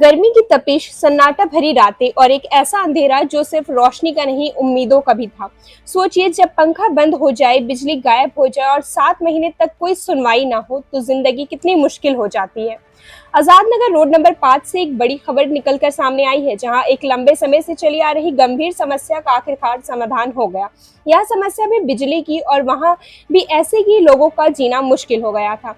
गर्मी की तपिश, सन्नाटा भरी रातें और एक ऐसा अंधेरा जो सिर्फ रोशनी का नहीं, उम्मीदों का भी था। सोचिए, जब पंखा बंद हो जाए, बिजली गायब हो जाए और 7 महीने तक कोई सुनवाई ना हो तो जिंदगी कितनी मुश्किल हो जाती है। आजाद नगर रोड नंबर 5 से एक बड़ी खबर निकलकर सामने आई है, जहां एक लंबे समय से चली आ रही गंभीर समस्या का आखिरकार समाधान हो गया। यह समस्या भी बिजली की, और वहां भी ऐसे कि लोगों का जीना मुश्किल हो गया था।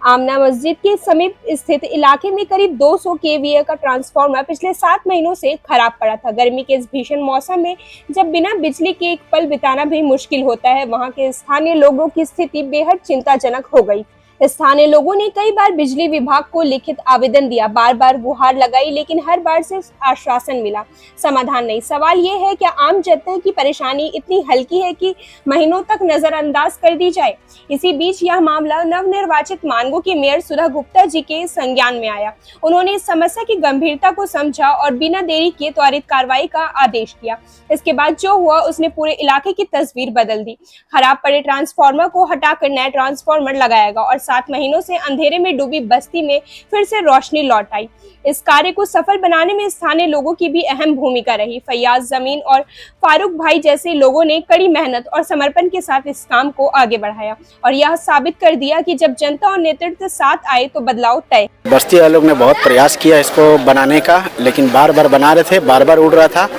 आमना मस्जिद के समीप स्थित इलाके में करीब 200 केवीए का ट्रांसफार्मर पिछले 7 महीनों से खराब पड़ा था। गर्मी के इस भीषण मौसम में जब बिना बिजली के एक पल बिताना भी मुश्किल होता है, वहां के स्थानीय लोगों की स्थिति बेहद चिंताजनक हो गई। स्थानीय लोगों ने कई बार बिजली विभाग को लिखित आवेदन दिया, बार बार गुहार लगाई, लेकिन हर बार सिर्फ आश्वासन मिला, समाधान नहीं। सवाल ये है, क्या आम जनता की परेशानी इतनी हल्की है कि महीनों तक नजरअंदाज कर दी जाए? इसी बीच यह मामला नवनिर्वाचित मानगो की मेयर सुधा गुप्ता जी के संज्ञान में आया। उन्होंने इस समस्या की गंभीरता को समझा और बिना देरी किए त्वरित कार्रवाई का आदेश दिया। इसके बाद जो हुआ, उसने पूरे इलाके की तस्वीर बदल दी। खराब पड़े ट्रांसफार्मर को हटाकर नया ट्रांसफार्मर लगाएगा और 7 महीनों से अंधेरे में डूबी बस्ती में फिर से रोशनी लौट आई। इस कार्य को सफल बनाने में स्थानीय लोगों की भी अहम भूमिका रही। फैयाज जमीन और फारूक भाई जैसे लोगों ने कड़ी मेहनत और समर्पण के साथ इस काम को आगे बढ़ाया और यह साबित कर दिया कि जब जनता और नेतृत्व साथ आए तो बदलाव तय। बस्ती वालों ने बहुत प्रयास किया इसको बनाने का, लेकिन बार बार बना रहे थे, बार बार उड़ रहा था।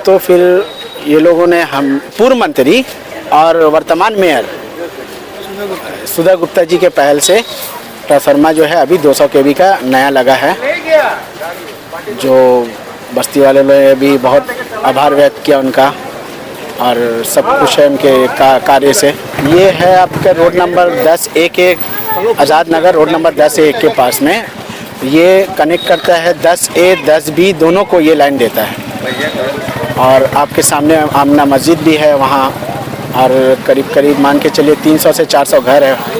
तो फिर ये लोगों ने, हम पूर्व मंत्री और वर्तमान मेयर सुधा गुप्ता जी के पहल से ट्रांसफार्मर जो है अभी 200 केवी का नया लगा है, जो बस्ती वाले लोगों ने भी बहुत आभार व्यक्त किया उनका, और सब कुछ है उनके कार्य से। ये है आपका road number 10A Azad Nagar road number 10A के पास में। ये कनेक्ट करता है 10A 10B दोनों को, ये लाइन देता है। और आपके सामने आमना मस्जिद भी है वहाँ, और करीब करीब मान के चलिए 300 से 400 घर है।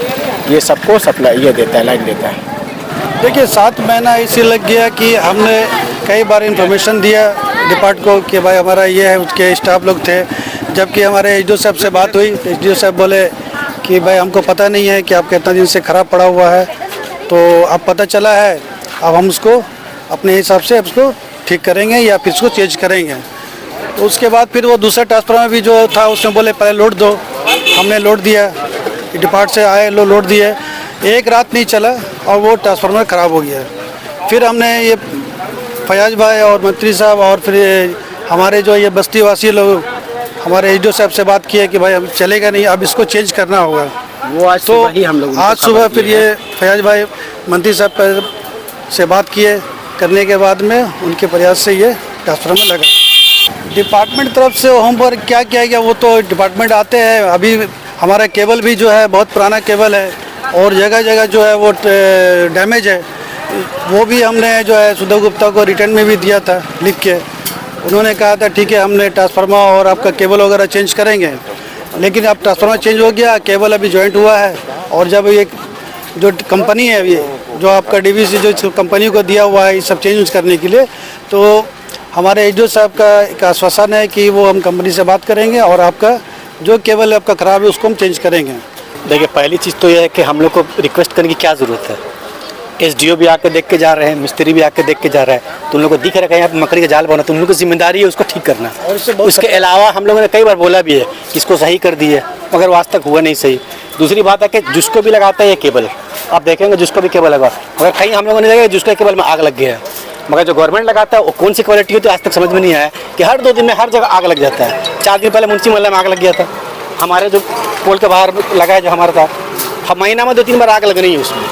ये सबको सप्लाई ये देता है, लाइन देता है। देखिए 7 महीना इसी लग गया कि हमने कई बार इन्फॉर्मेशन दिया डिपार्ट को कि भाई हमारा ये है, उसके स्टाफ लोग थे। जबकि हमारे एसडीओ साहब से बात हुई, एसडीओ साहब बोले कि भाई हमको पता नहीं है कि आपका इतना दिन से ख़राब पड़ा हुआ है, तो अब पता चला है, अब हम उसको अपने हिसाब से उसको ठीक करेंगे या फिर उसको चेंज करेंगे। तो उसके बाद फिर वो दूसरा ट्रांसफार्मर भी जो था उसने बोले पहले लोड दो, हमने लोड दिया, डिपार्ट से आए लोड दिए। एक रात नहीं चला और वो ट्रांसफार्मर ख़राब हो गया। फिर हमने ये फयाज भाई और मंत्री साहब और फिर हमारे जो ये बस्ती वासी लोग हमारे एसडीओ साहब से बात किए कि भाई अब चलेगा नहीं, अब इसको चेंज करना होगा। वो आज तो सुबह ही हम लोग आज सुबह फिर ये फयाज भाई मंत्री साहब से बात किए, करने के बाद में उनके प्रयास से ये ट्रांसफार्मर लगा। डिपार्टमेंट तरफ से होमवर्क क्या किया गया वो तो डिपार्टमेंट आते हैं। अभी हमारा केबल भी जो है बहुत पुराना केबल है और जगह जगह जो है वो डैमेज है। वो भी हमने जो है सुधा गुप्ता को रिटर्न में भी दिया था लिख के। उन्होंने कहा था ठीक है, हमने ट्रांसफार्मर और आपका केबल वगैरह चेंज करेंगे। लेकिन अब ट्रांसफार्मर चेंज हो गया, केबल अभी ज्वाइंट हुआ है। और जब ये जो कंपनी है, ये जो आपका डीवीसी जो कंपनी को दिया हुआ है ये सब चेंज करने के लिए, तो हमारे एसडीओ साहब का एक आश्वासन है कि वो हम कंपनी से बात करेंगे और आपका जो केबल आपका ख़राब है उसको हम चेंज करेंगे। देखिए, पहली चीज़ तो यह है कि हम लोग को रिक्वेस्ट करने की क्या ज़रूरत है। एसडीओ भी आके देख के जा रहे हैं, मिस्त्री भी आके देख के जा रहा है, तो उन लोग को दिख रहा है यहाँ पे मकड़ी का जाल बना, तो उन लोग की जिम्मेदारी है उसको ठीक करना। और उसके अलावा हम लोगों ने कई बार बोला भी है कि इसको सही कर दिए, मगर आज तक हुआ नहीं सही। दूसरी बात है कि जिसको भी लगाता है ये केबल, आप देखेंगे जिसको भी केबल लगा, मगर कहीं हम लोगों ने देखा जिसके केबल में आग लग गया है, मगर जो गवर्नमेंट लगाता है वो कौन सी क्वालिटी होती है आज तक समझ में नहीं आया कि हर 2 दिन में हर जगह आग लग जाता है। 4 दिन पहले मुंशी मोहल्ले में आग लग गया था, हमारे जो पोल के बाहर लगा है जो हमारा था, हम महीना में 2-3 बार आग लग रही है उसमें।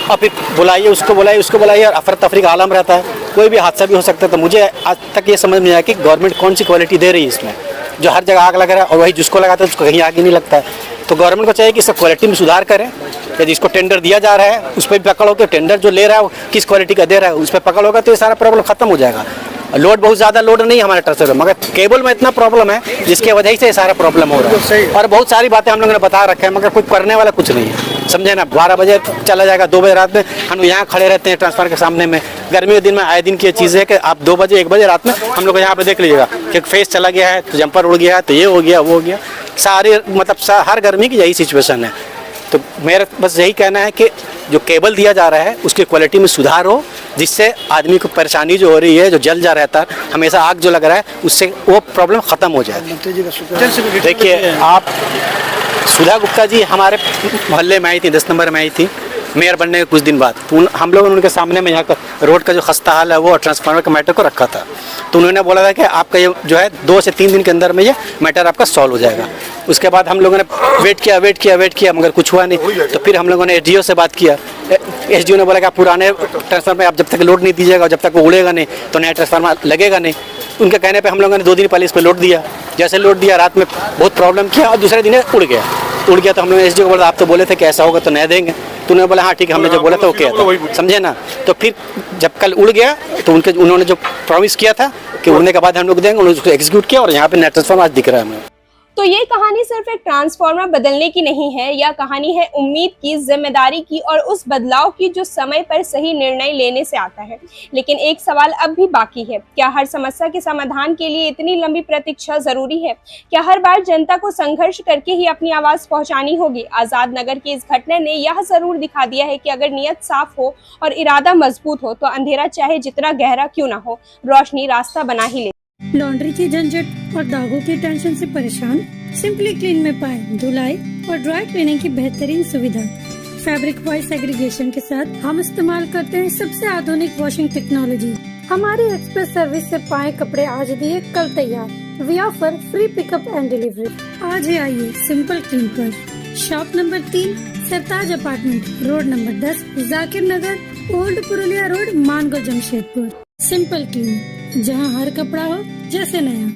अब फिर बुलाइए उसको बुलाइए और अफरा तफरी का आलम रहता है, कोई भी हादसा भी हो सकता है। तो मुझे आज तक ये समझ में आया कि गवर्नमेंट कौन सी क्वालिटी दे रही है इसमें, जो हर जगह आग लग रहा है और वही जिसको लगाता है उसको कहीं आग ही नहीं लगता है। तो गवर्नमेंट को चाहिए कि इसका क्वालिटी में सुधार करें। यदि इसको टेंडर दिया जा रहा है उस पर भी पकड़ होकर टेंडर जो ले रहा है किस क्वालिटी का दे रहा है उस पर पकड़ होगा, तो ये सारा प्रॉब्लम खत्म हो जाएगा। लोड बहुत ज़्यादा लोड नहीं है हमारे ट्रांसफार्मर, मगर केबल में इतना प्रॉब्लम है जिसके वजह से ये सारा प्रॉब्लम हो रहा है। और बहुत सारी बातें हम लोगों ने बता रखे हैं, मगर कोई करने वाला कुछ नहीं है, समझे ना। 12 बजे चला जाएगा, 2 बजे रात में हम लोग यहाँ खड़े रहते हैं ट्रांसफार्मर के सामने में। गर्मी के दिन में आए दिन की चीज़ है कि आप 2 बजे 1 बजे रात में हम लोग यहाँ पर देख लीजिएगा कि फेस चला गया है, तो जंपर उड़ गया है, तो ये हो गया वो हो गया। सारे मतलब हर गर्मी की यही सिचुएशन है। तो मेरा बस यही कहना है कि जो केबल दिया जा रहा है उसकी क्वालिटी में सुधार हो, जिससे आदमी को परेशानी जो हो रही है, जो जल जा रहता है, हमेशा आग जो लग रहा है, उससे वो प्रॉब्लम ख़त्म हो जाए। मंत्री जी का शुक्रिया। देखिए, आप सुधा गुप्ता जी हमारे मोहल्ले में आई थी, 10 नंबर में आई थी मेयर बनने के कुछ दिन बाद। तो हम लोगों ने उनके सामने में यहाँ का रोड का जो खस्ता हाल है वो और ट्रांसफार्मर के मैटर को रखा था। तो उन्होंने बोला था कि आपका ये जो है 2 से 3 दिन के अंदर में ये मैटर आपका सॉल्व हो जाएगा। उसके बाद हम लोगों ने वेट किया मगर कुछ हुआ नहीं। तो फिर हम लोगों ने एसडीओ से बात किया। एसडीओ ने बोला कि आप पुराने ट्रांसफार्मर में आप जब तक लोड नहीं दीजिएगा, जब तक वो उड़ेगा नहीं तो नया ट्रांसफार्मर लगेगा नहीं। उनके कहने पर हम लोगों ने 2 दिन पहले इस पर लोड दिया। जैसे लोड दिया, रात में बहुत प्रॉब्लम किया और दूसरे दिन उड़ गया। तो हम लोग एसडीओ को बोला आप तो बोले थे कि ऐसा होगा तो नया देंगे। तो उन्होंने बोला हाँ ठीक है, हमने जो बोला था वो किया था, समझे ना। तो फिर जब कल उड़ गया तो उन्होंने जो प्रॉमिस किया था कि उड़ने के बाद हम लोग देंगे, उन्होंने उसको एग्जीक्यूट किया और यहाँ पे नेट ट्रांसफार्मर आज दिख रहा है हमें। तो ये कहानी सिर्फ एक ट्रांसफार्मर बदलने की नहीं है, यह कहानी है उम्मीद की, जिम्मेदारी की और उस बदलाव की जो समय पर सही निर्णय लेने से आता है। लेकिन एक सवाल अब भी बाकी है, क्या हर समस्या के समाधान के लिए इतनी लंबी प्रतीक्षा जरूरी है? क्या हर बार जनता को संघर्ष करके ही अपनी आवाज पहुंचानी होगी? आजाद नगर की इस घटना ने यह जरूर दिखा दिया है कि अगर नियत साफ हो और इरादा मजबूत हो तो अंधेरा चाहे जितना गहरा क्यों ना हो, रोशनी रास्ता बना ही ले। लॉन्ड्री की झंझट और दागों की टेंशन से परेशान? सिंपली क्लीन में पाएं धुलाई और ड्राई क्लीनिंग की बेहतरीन सुविधा। फैब्रिक वॉइस एग्रीगेशन के साथ हम इस्तेमाल करते हैं सबसे आधुनिक वॉशिंग टेक्नोलॉजी। हमारी एक्सप्रेस सर्विस से पाए कपड़े आज दिए कल तैयार। We offer free pickup and delivery. आज ही आइए सिंपल क्लीन पर। Shop number 3, Sartaj apartment, road number 10, Zakir Nagar, old Purulia road, Mango, Jamshedpur. Simple clean, जहां हर कपड़ा हो जैसे नया।